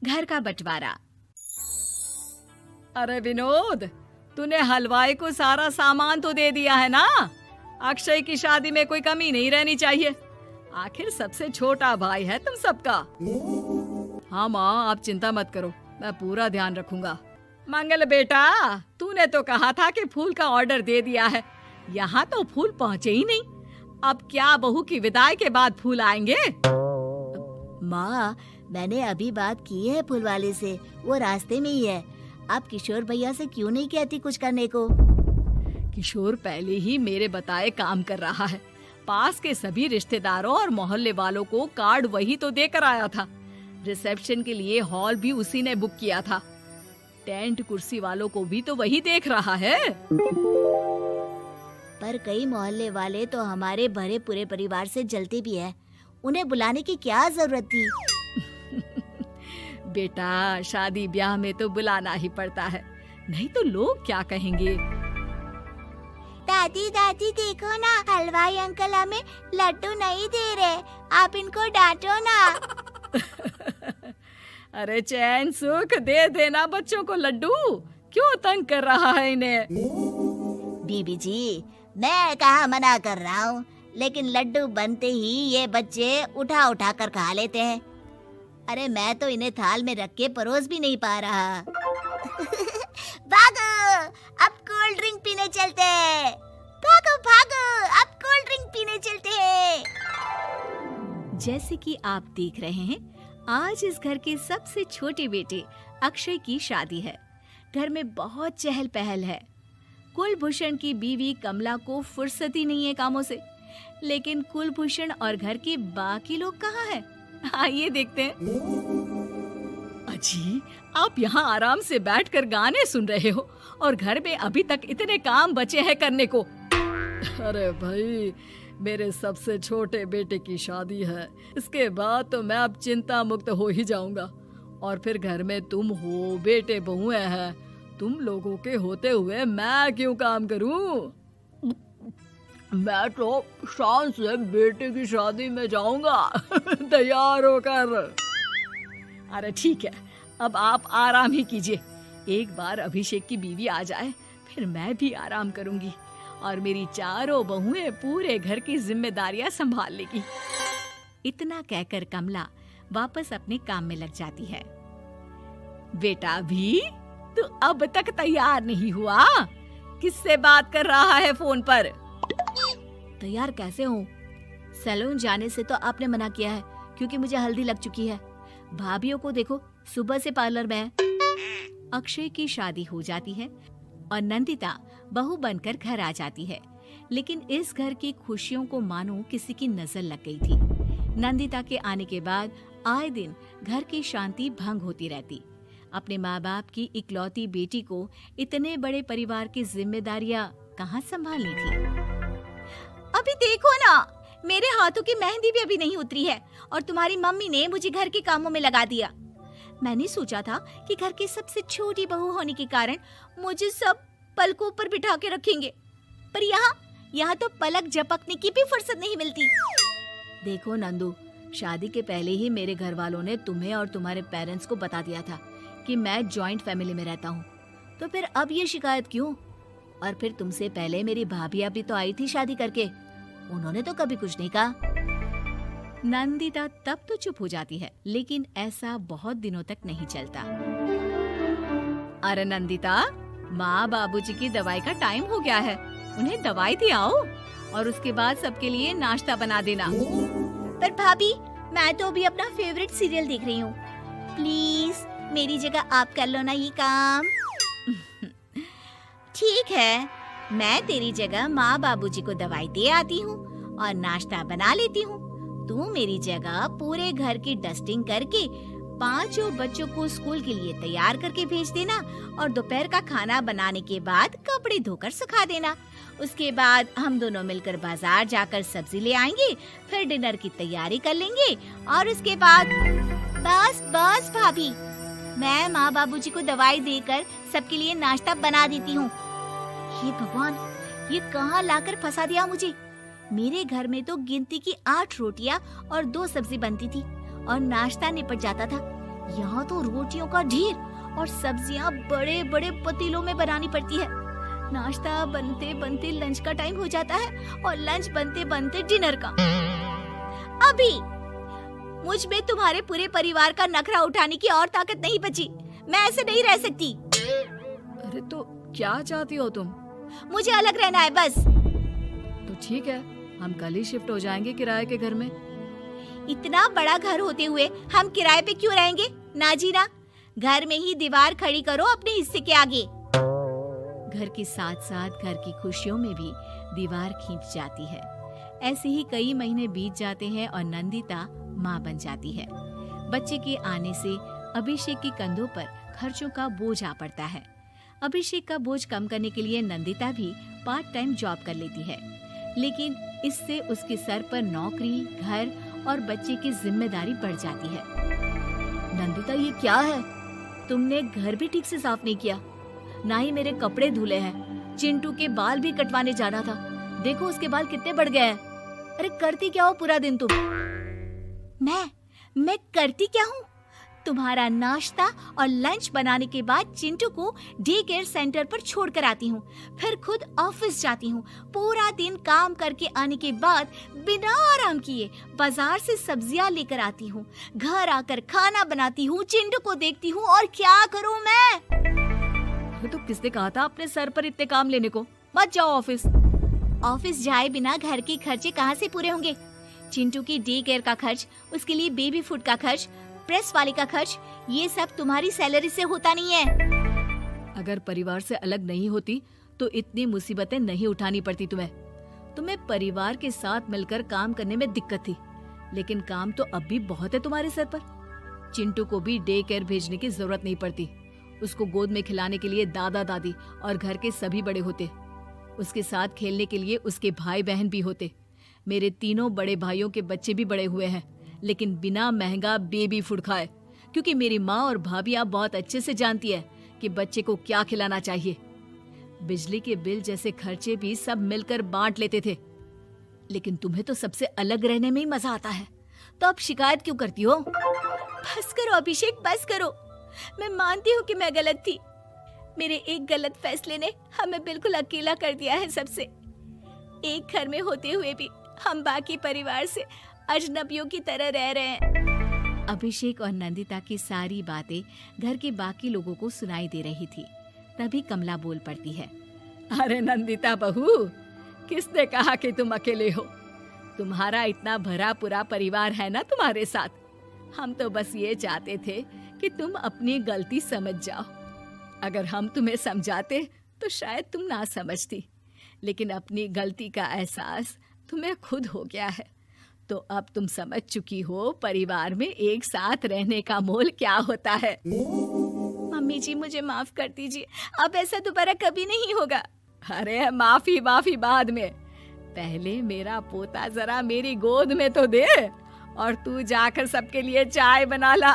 घर का बंटवारा। अरे विनोद, तूने हलवाई को सारा सामान तो दे दिया है ना? अक्षय की शादी में कोई कमी नहीं रहनी चाहिए। आखिर सबसे छोटा भाई है तुम सबका। हाँ माँ, आप चिंता मत करो, मैं पूरा ध्यान रखूंगा। मंगल बेटा, तूने तो कहा था कि फूल का ऑर्डर दे दिया है, यहाँ तो फूल पहुँचे ही नहीं। अब क्या बहू की विदाई के बाद फूल आएंगे? माँ, मैंने अभी बात की है फूल वाले से, वो रास्ते में ही है। आप किशोर भैया से क्यों नहीं कहती कुछ करने को? किशोर पहले ही मेरे बताए काम कर रहा है। पास के सभी रिश्तेदारों और मोहल्ले वालों को कार्ड वही तो देकर आया था। रिसेप्शन के लिए हॉल भी उसी ने बुक किया था। टेंट कुर्सी वालों को भी तो वही देख रहा है। पर कई मोहल्ले वाले तो हमारे भरे पूरे परिवार से जलते भी हैं। उन्हें बुलाने की क्या जरूरत थी? बेटा, शादी ब्याह में तो बुलाना ही पड़ता है, नहीं तो लोग क्या कहेंगे। दादी दादी देखो ना, हलवाई अंकल हमें लड्डू नहीं दे रहे, आप इनको डांटो ना। अरे चैन सुख दे देना बच्चों को लड्डू, क्यों तंग कर रहा है इन्हें? बीबी जी, मैं कहाँ मना कर रहा हूँ, लेकिन लड्डू बनते ही ये बच्चे उठा उठा कर खा लेते हैं। अरे मैं तो इन्हें थाल में रख के परोस भी नहीं पा रहा। भागो, अब कोल्ड ड्रिंक पीने चलते हैं। भागो भागो, अब कोल्ड ड्रिंक पीने चलते हैं। जैसे कि आप देख रहे हैं, आज इस घर के सबसे छोटे बेटे अक्षय की शादी है। घर में बहुत चहल पहल है। कुलभूषण की बीवी कमला को फुर्सत ही नहीं है कामों से, लेकिन कुलभूषण और घर के बाकी लोग कहाँ हैं? आइए देखते हैं। अजी, आप यहाँ आराम से बैठकर गाने सुन रहे हो और घर में अभी तक इतने काम बचे हैं करने को। अरे भाई, मेरे सबसे छोटे बेटे की शादी है, इसके बाद तो मैं अब चिंता मुक्त हो ही जाऊंगा। और फिर घर में तुम हो, बेटे बहुएं हैं, तुम लोगों के होते हुए मैं क्यों काम करूं? मैं तो शान से बेटे की शादी में जाऊंगा तैयार होकर। अरे ठीक है, अब आप आराम ही कीजिए। एक बार अभिषेक की बीवी आ जाए, फिर मैं भी आराम करूंगी और मेरी चारों बहुएं पूरे घर की जिम्मेदारियां संभाल लेगी। इतना कहकर कमला वापस अपने काम में लग जाती है। बेटा भी, तू अब तक तैयार नहीं हुआ? किससे बात कर रहा है फोन पर? तैयार कैसे हूँ? सैलून जाने से तो आपने मना किया है, क्योंकि मुझे हल्दी लग चुकी है। भाभीयों को देखो, सुबह से पार्लर में है। अक्षय की शादी हो जाती है और नंदिता बहू बनकर घर आ जाती है, लेकिन इस घर की खुशियों को मानो किसी की नजर लग गई थी। नंदिता के आने के बाद आए दिन घर की शांति भंग होती रहती। अपने माँ बाप की इकलौती बेटी को इतने बड़े परिवार की जिम्मेदारियां कहाँ संभालनी थी। अभी देखो ना, मेरे हाथों की मेहंदी भी अभी नहीं उतरी है और तुम्हारी मम्मी ने मुझे घर के कामों में लगा दिया। मैंने सोचा था कि घर की सबसे छोटी बहू होने के कारण मुझे सब पलकों पर बिठा के रखेंगे, पर यहाँ तो पलक झपकने की भी फुर्सत नहीं मिलती। देखो नंदू, शादी के पहले ही मेरे घर वालों ने तुम्हें और तुम्हारे पेरेंट्स को बता दिया था कि मैं जॉइंट फैमिली में रहता हूँ, तो फिर अब ये शिकायत क्यों? और फिर तुमसे पहले मेरी भाभियाँ भी तो आई थी शादी करके, उन्होंने तो कभी कुछ नहीं कहा। नंदिता तब तो चुप हो जाती है, लेकिन ऐसा बहुत दिनों तक नहीं चलता। अरे नंदिता, माँ बाबूजी की दवाई का टाइम हो गया है, उन्हें दवाई दिलाओ और उसके बाद सबके लिए नाश्ता बना देना। पर भाभी, मैं तो अभी अपना फेवरेट सीरियल देख रही हूँ। प्लीज मेरी जगह आप कर लो ना ये काम। ठीक है, मैं तेरी जगह माँ बाबूजी को दवाई दे आती हूँ और नाश्ता बना लेती हूँ। तू मेरी जगह पूरे घर की डस्टिंग करके 5 बच्चों को स्कूल के लिए तैयार करके भेज देना और दोपहर का खाना बनाने के बाद कपड़े धोकर सुखा देना। उसके बाद हम दोनों मिलकर बाजार जाकर सब्जी ले आएंगे, फिर डिनर की तैयारी कर लेंगे और उसके बाद बस भाभी, मैं माँ बाबूजी को दवाई देकर सबके लिए नाश्ता बना देती हूँ। हे भगवान, ये कहाँ लाकर फंसा दिया मुझे। मेरे घर में तो गिनती की 8 रोटियां और 2 सब्जी बनती थी और नाश्ता निपट जाता था, यहाँ तो रोटियों का ढेर और सब्जियाँ बड़े बड़े पतीलों में बनानी पड़ती है। नाश्ता बनते बनते लंच का टाइम हो जाता है और लंच बनते बनते डिनर का। अभी मुझ में तुम्हारे पूरे परिवार का नखरा उठाने की और ताकत नहीं बची। मैं ऐसे नहीं रह सकती। अरे तो क्या चाहती हो तुम? मुझे अलग रहना है बस। तो ठीक है, हम कल ही शिफ्ट हो जाएंगे किराए के घर में। इतना बड़ा घर होते हुए हम किराए पे क्यों रहेंगे? ना जी ना, घर में ही दीवार खड़ी करो अपने हिस्से के आगे। घर के साथ साथ घर की खुशियों में भी दीवार खींच जाती है। ऐसे ही कई महीने बीत जाते हैं और नंदिता माँ बन जाती है। बच्चे के आने से अभिषेक के कंधों पर खर्चों का बोझ आ पड़ता है। अभिषेक का बोझ कम करने के लिए नंदिता भी पार्ट टाइम जॉब कर लेती है, लेकिन इससे उसके सर पर नौकरी, घर और बच्चे की जिम्मेदारी बढ़ जाती है। नंदिता, ये क्या है? तुमने घर भी ठीक से साफ नहीं किया, ना ही मेरे कपड़े धुले हैं। चिंटू के बाल भी कटवाने जाना था, देखो उसके बाल कितने बढ़ गए हैं। अरे करती क्या हो पूरा दिन तुम? मैं करती क्या हूँ? तुम्हारा नाश्ता और लंच बनाने के बाद चिंटू को डे केयर सेंटर पर छोड़ कर आती हूँ, फिर खुद ऑफिस जाती हूँ। पूरा दिन काम करके आने के बाद बिना आराम किए बाजार से सब्जियाँ लेकर आती हूँ, घर आकर खाना बनाती हूँ, चिंटू को देखती हूँ और क्या करूँ मैं? तो किसने कहा था अपने सर पर इतने काम लेने को? मत जाओ ऑफिस। ऑफिस जाए बिना घर के खर्चे कहाँ से पूरे होंगे? चिंटू की डे केयर का खर्च, उसके लिए बेबी फूड का खर्च, प्रेस वाले का खर्च, ये सब तुम्हारी सैलरी से होता नहीं है। अगर परिवार से अलग नहीं होती तो इतनी मुसीबतें नहीं उठानी पड़ती तुम्हें परिवार के साथ मिलकर काम करने में दिक्कत थी, लेकिन काम तो अब भी बहुत है तुम्हारे सर पर। चिंटू को भी डे केयर भेजने की जरूरत नहीं पड़ती। उसको गोद में खिलाने के लिए दादा दादी और घर के सभी बड़े होते। उसके साथ खेलने के लिए उसके भाई बहन भी होते। मेरे तीनों बड़े भाइयों के बच्चे भी बड़े हुए हैं, लेकिन बिना महंगा बेबी फूड खाए, क्योंकि मेरी माँ और भाभियाँ बहुत अच्छे से जानती है कि बच्चे को क्या खिलाना चाहिए। बिजली के बिल जैसे खर्चे भी सब मिलकर बांट लेते थे। लेकिन तुम्हें तो सबसे अलग रहने में ही मजा आता है, तो अब शिकायत क्यों करती हो? बस करो अभिषेक, बस करो। मैं मानती हूँ कि मैं गलत थी। मेरे एक गलत फैसले ने हमें बिल्कुल अकेला कर दिया है सबसे। एक घर में होते हुए भी हम बाकी परिवार से अजनबियों की तरह रह रहे हैं। अभिषेक और नंदिता की सारी बातें घर के बाकी लोगों को सुनाई दे रही थी। तभी कमला बोल पड़ती है। अरे नंदिता बहू, किसने कहा कि तुम अकेले हो? तुम्हारा इतना भरा पूरा परिवार है ना तुम्हारे साथ। हम तो बस ये चाहते थे कि तुम अपनी गलती समझ जाओ। अगर हम तुम्हें समझाते तो शायद तुम ना समझती, लेकिन अपनी गलती का एहसास तुम्हें खुद हो गया है, तो अब तुम समझ चुकी हो परिवार में एक साथ रहने का मोल क्या होता है। मम्मी जी, मुझे माफ कर दीजिए, अब ऐसा दोबारा कभी नहीं होगा। अरे माफी बाद में, पहले मेरा पोता जरा मेरी गोद में तो दे, और तू जाकर सबके लिए चाय बना ला।